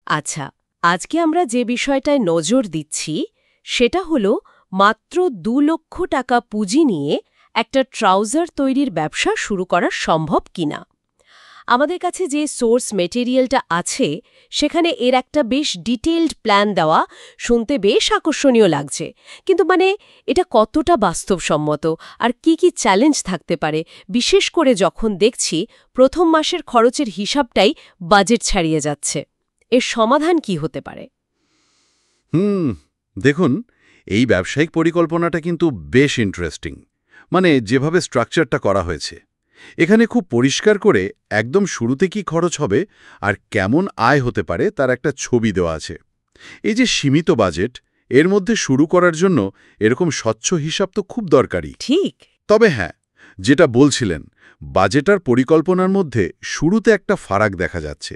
আচ্ছা, আজকে আমরা যে বিষয়টায় নজর দিচ্ছি সেটা হলো মাত্র ২ লক্ষ টাকা পুঁজি নিয়ে একটা ট্রাউজার তৈরির ব্যবসা শুরু করা সম্ভব কিনা। আমাদের কাছে যে সোর্স মেটেরিয়ালটা আছে সেখানে এর একটা বেশ ডিটেইলড প্ল্যান দেওয়া শুনতে বেশ আকর্ষণীয় লাগছে, কিন্তু এটা কতটা বাস্তবসম্মত আর কি কি চ্যালেঞ্জ থাকতে পারে, বিশেষ করে যখন দেখছি প্রথম মাসের খরচের হিসাবটাই বাজেট ছাড়িয়ে যাচ্ছে। এর সমাধান কি হতে পারে? দেখুন, এই ব্যবসায়িক পরিকল্পনাটা কিন্তু বেশ ইন্টারেস্টিং। যেভাবে স্ট্রাকচারটা করা হয়েছে, এখানে খুব পরিষ্কার করে একদম শুরুতে কি খরচ হবে আর কেমন আয় হতে পারে তার একটা ছবি দেওয়া আছে। এই যে সীমিত বাজেট, এর মধ্যে শুরু করার জন্য এরকম স্বচ্ছ হিসাব তো খুব দরকারি। ঠিক। তবে হ্যাঁ, যেটা বলছিলেন, বাজেট আর পরিকল্পনার মধ্যে শুরুতে একটা ফারাক দেখা যাচ্ছে।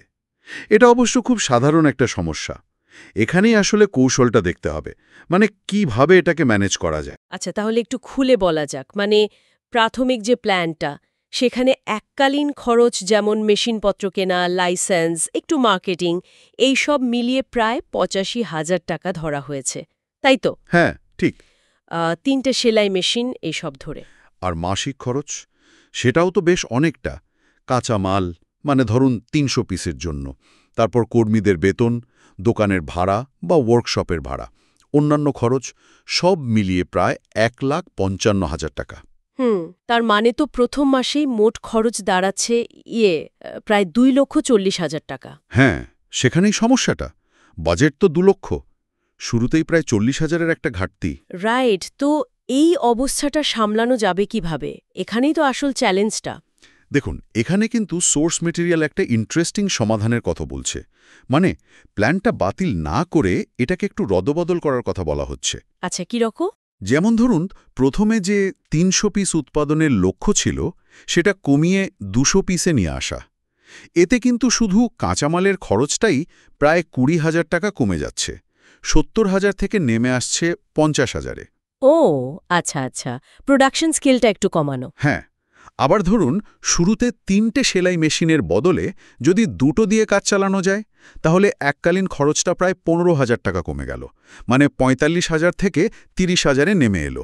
এটা অবশ্য খুব সাধারণ একটা সমস্যা। এখানেই আসলে কৌশলটা দেখতে হবে, কিভাবে এটাকে ম্যানেজ করা যায়। আচ্ছা, তাহলে একটু খুলে বলা যাক। প্রাথমিক যে প্ল্যানটা, সেখানে এককালীন খরচ যেমন মেশিনপত্র কেনা, লাইসেন্স, একটু মার্কেটিং, এই সব মিলিয়ে প্রায় ৮৫,০০০ টাকা ধরা হয়েছে, তাই তো? হ্যাঁ, ঠিক। ৩টে সেলাই মেশিন, এইসব ধরে। আর মাসিক খরচ, সেটাও তো বেশ অনেকটা। কাঁচা মাল, ধরুন ৩০০ পিসের জন্য, তারপর কর্মীদের বেতন, দোকানের ভাড়া বা ওয়ার্কশপের ভাড়া, অন্যান্য খরচ, সব মিলিয়ে প্রায় ১,৫৫,০০০ টাকা। তার তো প্রথম মাসেই মোট খরচ দাঁড়াচ্ছে প্রায় ২,৪০,০০০ টাকা। হ্যাঁ, সেখানেই সমস্যাটা। বাজেট তো ২ লক্ষ, শুরুতেই প্রায় ৪০,০০০-এর একটা ঘাটতি। রাইট। তো এই অবস্থাটা সামলানো যাবে কিভাবে? এখানেই তো আসল চ্যালেঞ্জটা। দেখুন, এখানে কিন্তু সোর্স মেটেরিয়াল একটা ইন্টারেস্টিং সমাধানের কথা বলছে। প্ল্যানটা বাতিল না করে এটাকে একটু রদবদল করার কথা বলা হচ্ছে। আচ্ছা, কিরকম? যেমন ধরুন, প্রথমে যে ৩০০ পিস উৎপাদনের লক্ষ্য ছিল সেটা কমিয়ে ২০০ পিসে নিয়ে আসা। এতে কিন্তু শুধু কাঁচামালের খরচটাই প্রায় ২০,০০০ টাকা কমে যাচ্ছে। ৭০,০০০ থেকে নেমে আসছে ৫০,০০০-এ। ও আচ্ছা আচ্ছা, প্রোডাকশন স্কেলটা একটু কমানো। হ্যাঁ, আবার ধরুন, শুরুতে ৩টে সেলাই মেশিনের বদলে যদি ২টো দিয়ে কাজ চালানো যায়, তাহলে এককালীন খরচটা প্রায় ১৫,০০০ টাকা কমে গেল। ৪৫,০০০ থেকে ৩০,০০০-এ নেমে এলো।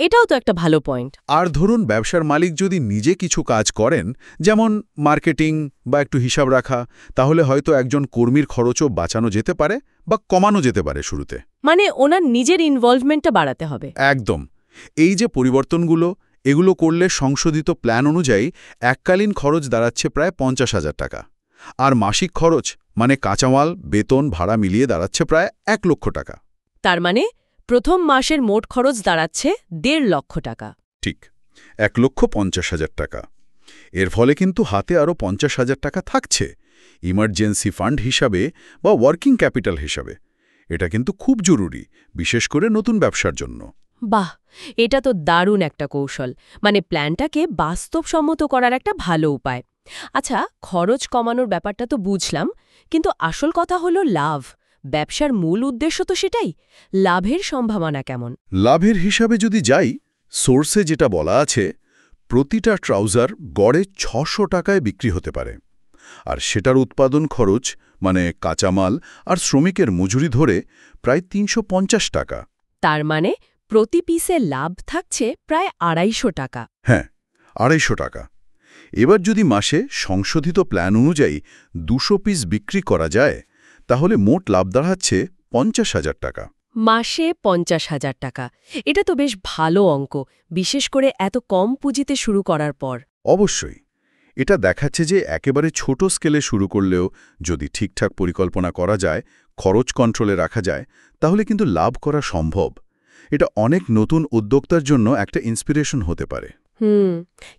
এটাও তো একটা ভালো পয়েন্ট। আর ধরুন, ব্যবসার মালিক যদি নিজে কিছু কাজ করেন, যেমন মার্কেটিং বা একটু হিসাব রাখা, তাহলে হয়তো একজন কর্মীর খরচও বাঁচানো যেতে পারে বা কমানো যেতে পারে শুরুতে। ওনার নিজের ইনভলভমেন্টটা বাড়াতে হবে। একদম। এই যে পরিবর্তনগুলো, এগুলো করলে সংশোধিত প্ল্যান অনুযায়ী এককালীন খরচ দাঁড়াচ্ছে প্রায় ৫০,০০০ টাকা। আর মাসিক খরচ, কাঁচামাল, বেতন, ভাড়া মিলিয়ে দাঁড়াচ্ছে প্রায় ১ লক্ষ টাকা। তার প্রথম মাসের মোট খরচ দাঁড়াচ্ছে ১.৫ লক্ষ টাকা। ঠিক, ১,৫০,০০০ টাকা। এর ফলে কিন্তু হাতে আরও ৫০,০০০ টাকা থাকছে ইমার্জেন্সি ফান্ড হিসাবে বা ওয়ার্কিং ক্যাপিটাল হিসাবে। এটা কিন্তু খুব জরুরি, বিশেষ করে নতুন ব্যবসার জন্য। বাহ, এটা তো দারুণ একটা কৌশল। প্ল্যানটাকে বাস্তবসম্মত করার একটা ভালো উপায়। আচ্ছা, খরচ কমানোর ব্যাপারটা তো বুঝলাম, কিন্তু আসল কথা হলো লাভ। ব্যবসার মূল উদ্দেশ্য তো সেটাই। লাভের সম্ভাবনা কেমন? লাভের হিসাবে যদি যাই, সোর্সে যেটা বলা আছে, প্রতিটা ট্রাউজার গড়ে ৬০০ টাকায় বিক্রি হতে পারে। আর সেটার উৎপাদন খরচ, কাঁচামাল আর শ্রমিকের মজুরি ধরে, প্রায় ৩৫০ টাকা। তার প্রতি পিসে লাভ থাকছে প্রায় ২৫০ টাকা। হ্যাঁ, ২৫০ টাকা। এবার যদি মাসে সংশোধিত প্ল্যান অনুযায়ী ২০০ পিস বিক্রি করা যায়, তাহলে মোট লাভ দাঁড়াচ্ছে ৫০,০০০ টাকা। মাসে ৫০,০০০ টাকা। এটা তো বেশ ভালো অঙ্ক, বিশেষ করে এত কম পুঁজিতে শুরু করার পর। অবশ্যই। এটা দেখাচ্ছে যে একেবারে ছোট স্কেলে শুরু করলেও যদি ঠিকঠাক পরিকল্পনা করা যায়, খরচ কন্ট্রোলে রাখা যায়, তাহলে কিন্তু লাভ করা সম্ভব। এটা অনেক নতুন উদ্যোক্তার জন্য একটা ইন্সপিরেশন হতে পারে।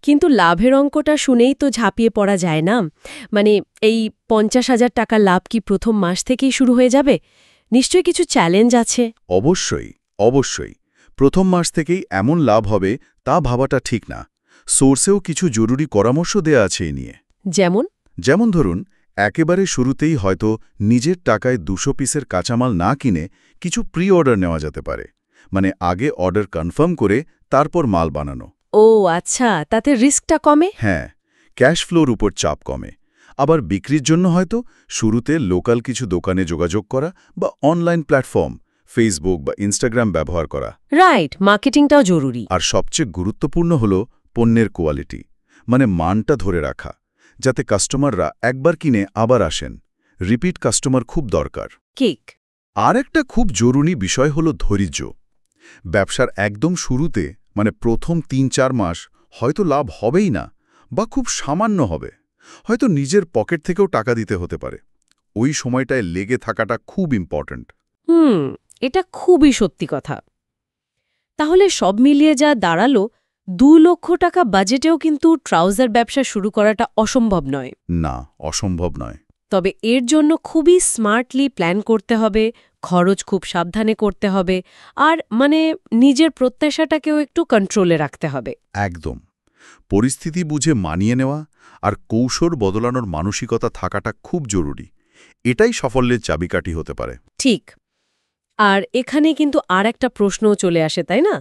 কিন্তু লাভের অঙ্কটা শুনেই তো ঝাঁপিয়ে পড়া যায় না। এই ৫০,০০০ টাকা লাভ কি প্রথম মাস থেকেই শুরু হয়ে যাবে? নিশ্চয়ই কিছু চ্যালেঞ্জ আছে। অবশ্যই, অবশ্যই। প্রথম মাস থেকেই এমন লাভ হবে তা ভাবাটা ঠিক না। সোর্সেও কিছু জরুরি পরামর্শ দেয়া আছে এ নিয়ে। যেমন ধরুন, একেবারে শুরুতেই হয়তো নিজের টাকায় ২০০ পিসের কাঁচামাল না কিনে কিছু প্রি অর্ডার নেওয়া যেতে পারে। আগে অর্ডার কনফার্ম করে তারপর মাল বানানো। ও আচ্ছা, তাতে রিস্কটা কমে। হ্যাঁ, ক্যাশ ফ্লোর উপর চাপ কমে। আবার বিক্রির জন্য হয়তো শুরুতে লোকাল কিছু দোকানে যোগাযোগ করা বা অনলাইন প্ল্যাটফর্ম ফেসবুক বা ইনস্টাগ্রাম ব্যবহার করা। রাইট, মার্কেটিংটাও জরুরি। আর সবচেয়ে গুরুত্বপূর্ণ হল পণ্যের কোয়ালিটি, মানে মানটা ধরে রাখা, যাতে কাস্টমাররা একবার কিনে আবার আসেন। রিপিট কাস্টমার খুব দরকার। ঠিক। আর একটা খুব জরুরি বিষয় হল ধৈর্য। ব্যবসার একদম শুরুতে, মানে প্রথম ৩-৪ মাস হয়তো লাভ হবেই না, বা খুব সামান্য হবে, হয়তো নিজের পকেট থেকেও টাকা দিতে হতে পারে। ওই সময়টায় লেগে থাকাটা খুব ইম্পর্ট্যান্ট। এটা খুবই সত্যি কথা। তাহলে সব মিলিয়ে যা দাঁড়ালো, ২ লক্ষ টাকা বাজেটেও কিন্তু ট্রাউজার ব্যবসা শুরু করাটা অসম্ভব নয়। না, অসম্ভব নয়। তবে এর জন্য খুবই স্মার্টলি প্ল্যান করতে হবে, খরচ খুব সাবধানে করতে হবে, আর নিজের প্রত্যাশাটাকেও একটু কন্ট্রোলে রাখতে হবে। একদম। পরিস্থিতি বুঝে মানিয়ে নেওয়া আর কৌশল বদলানোর মানসিকতা থাকাটা খুব জরুরি। এটাই সাফল্যের চাবিকাঠি হতে পারে। ঠিক। আর এখানে কিন্তু আর একটা প্রশ্নও চলে আসে, তাই না?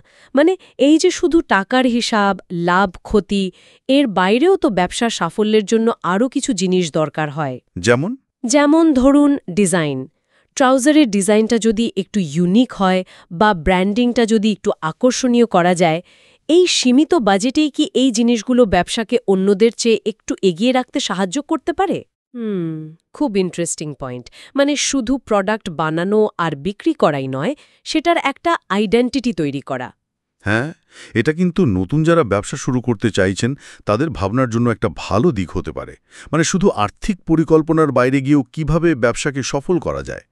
এই যে শুধু টাকার হিসাব, লাভ ক্ষতি, এর বাইরেও তো ব্যবসার সাফল্যের জন্য আরও কিছু জিনিস দরকার হয়। যেমন ধরুন ডিজাইন। ট্রাউজারের ডিজাইনটা যদি একটু ইউনিক হয় বা ব্র্যান্ডিংটা যদি একটু আকর্ষণীয় করা যায়, এই সীমিত বাজেটেই কি এই জিনিসগুলো ব্যবসাকে অন্যদের চেয়ে একটু এগিয়ে রাখতে সাহায্য করতে পারে? খুব ইন্টারেস্টিং পয়েন্ট। শুধু প্রোডাক্ট বানানো আর বিক্রি করাই নয়, সেটার একটা আইডেন্টিটি তৈরি করা। হ্যাঁ, এটা কিন্তু নতুন যারা ব্যবসা শুরু করতে চাইছেন তাদের ভাবনার জন্য একটা ভালো দিক হতে পারে। শুধু আর্থিক পরিকল্পনার বাইরে গিয়েও কিভাবে ব্যবসাকে সফল করা যায়।